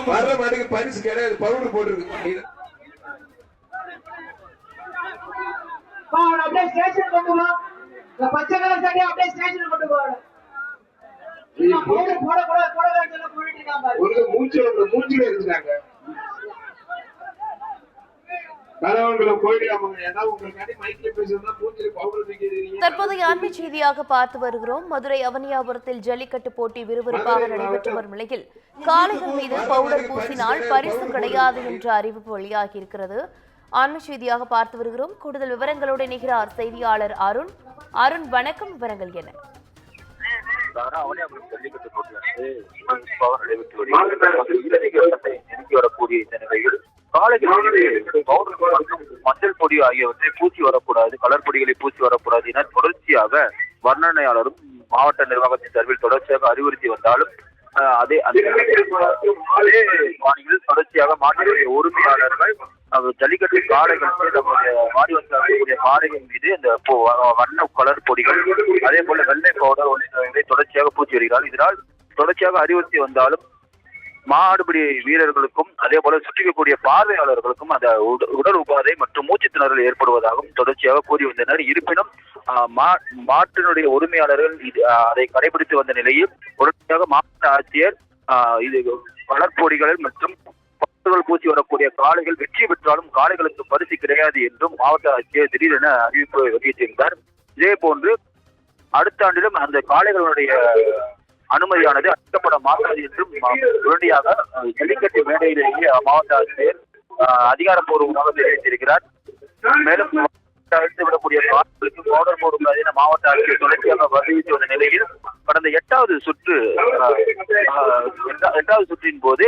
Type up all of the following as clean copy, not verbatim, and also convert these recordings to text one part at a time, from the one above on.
வர்ற மாட்டுக்கு பரிசு கிடையாது, பவுடர் போட்டுருக்கு. அப்படியே ஸ்டேஷன் கொண்டு வா. பச்சை கலர் சட்டை அப்படியே ஸ்டேஷன் கொண்டு போற. போட போட போட வேண்டியது போயிட்டு இருக்காங்க. ஒரு மூஞ்சில இருந்தாங்க. தற்போதைய அண்மை செய்தியாக பார்த்து வருகிறோம். மதுரை அவனியாபுரத்தில் ஜல்லிக்கட்டு போட்டி விறுவிறுப்பாக நடைபெற்று வரும் நிலையில் காளைகள் மீது பவுடர் பூசினால் பரிசு கிடையாது என்ற அறிவிப்பு வெளியாகி இருக்கிறது. அண்மை செய்தியாக பார்த்து வருகிறோம். கூடுதல் விவரங்களோடு இணைகிறார் செய்தியாளர் அருண். அருண், வணக்கம். விவரங்கள் என்ன? ஜல்லிக்கட்டு போட்டியானது வரக்கூடிய இந்த நிலையில் மஞ்சள் பொடி ஆகியவற்றை பூசி வரக்கூடாது, கலர் பொடிகளை பூசி வரக்கூடாது என தொடர்ச்சியாக வர்ணனையாளரும் மாவட்ட நிர்வாகத்தின் சார்பில் தொடர்ச்சியாக அறிவுறுத்தி வந்தாலும் அதே மாநிலத்தில் தொடர்ச்சியாக மாநில உரிமையாளர்கள் ஜல்லிக்கட்டு காளைகள் மாடி வந்திருக்கக்கூடிய காளைகள் மீது இந்த வண்ண கலர் பொடிகள் அதே போல வெள்ளை பவுடர் உள்ளிட்டவை தொடர்ச்சியாக பூசி வருகிறார்கள். இதனால் தொடர்ச்சியாக அறிவுறுத்தி வந்தாலும் மாடுபிடி வீரர்களுக்கும் அதே போல சுற்றிக்கக்கூடிய பார்வையாளர்களுக்கும் அந்த உடல் உபாதை மற்றும் மூச்சு திணறல் ஏற்படுவதாகவும் தொடர்ச்சியாக கூறி வந்தனர். இருப்பினும் மாட்டினுடைய உரிமையாளர்கள் அதை கடைபிடித்து வந்த நிலையில் உடனடியாக மாவட்ட ஆட்சியர் இது வளர்ப்பொடிகள் மற்றும் பூச்சி வரக்கூடிய காளைகள் வெற்றி பெற்றாலும் காளைகளுக்கு பரிசு கிடையாது என்றும் மாவட்ட ஆட்சியர் திடீரென அறிவிப்பு வெளியிட்டிருந்தார். இதே போன்று அடுத்த ஆண்டிலும் அந்த காளைகளுடைய அனுமதியானது அளிக்கப்பட மாட்டாது என்றும் உடனடியாக ஜல்லிக்கட்டு மேடையிலேயே மாவட்ட ஆட்சியர் அதிகாரப்பூர்வமாக தெரிவித்திருக்கிறார். மேலும் விடக்கூடிய காளைகளுக்கு பவுடர் போடுகிறது என மாவட்ட ஆட்சியர் தொடர்ச்சியாக வலியுறுத்தி வந்த நிலையில் கடந்த எட்டாவது சுற்றின் போது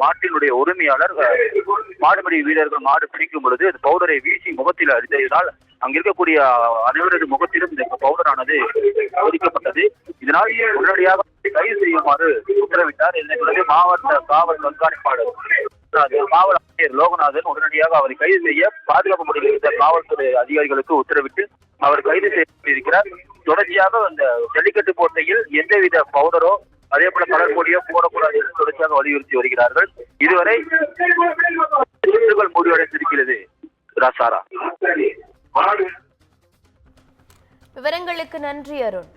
மாட்டினுடைய உரிமையாளர் மாடுபிடி வீரர்கள் மாடு பிடிக்கும் பொழுது அந்த பவுடரை வீசி முகத்தில் அடித்ததால் அங்கிருக்கக்கூடிய அனைவரது முகத்திலும் இந்த பவுடரானது ஒதுக்கப்பட்டது. இதனால் உடனடியாக கைது செய்யுமாறு உத்தரவிட்டார். இதனைத் தொடர்ந்து மாவட்ட காவல் கண்காணிப்பாளர் காவல் ஆணையர் லோகநாதன் உடனடியாக அவரை கைது செய்ய பாதுகாப்பு முறையில் இருந்த காவல்துறை அதிகாரிகளுக்கு உத்தரவிட்டு அவர் கைது செய்யப்பட்டிருக்கிறார். தொடர்ச்சியாக அந்த ஜல்லிக்கட்டு போட்டியில் எந்தவித பவுடரோ அதே போல கலர் பொடியோ போடக்கூடாது என்று தொடர்ச்சியாக வலியுறுத்தி வருகிறார்கள். இதுவரை சுற்றுகள் முடிவடைந்திருக்கிறது. விவரங்களுக்கு நன்றி அருண்.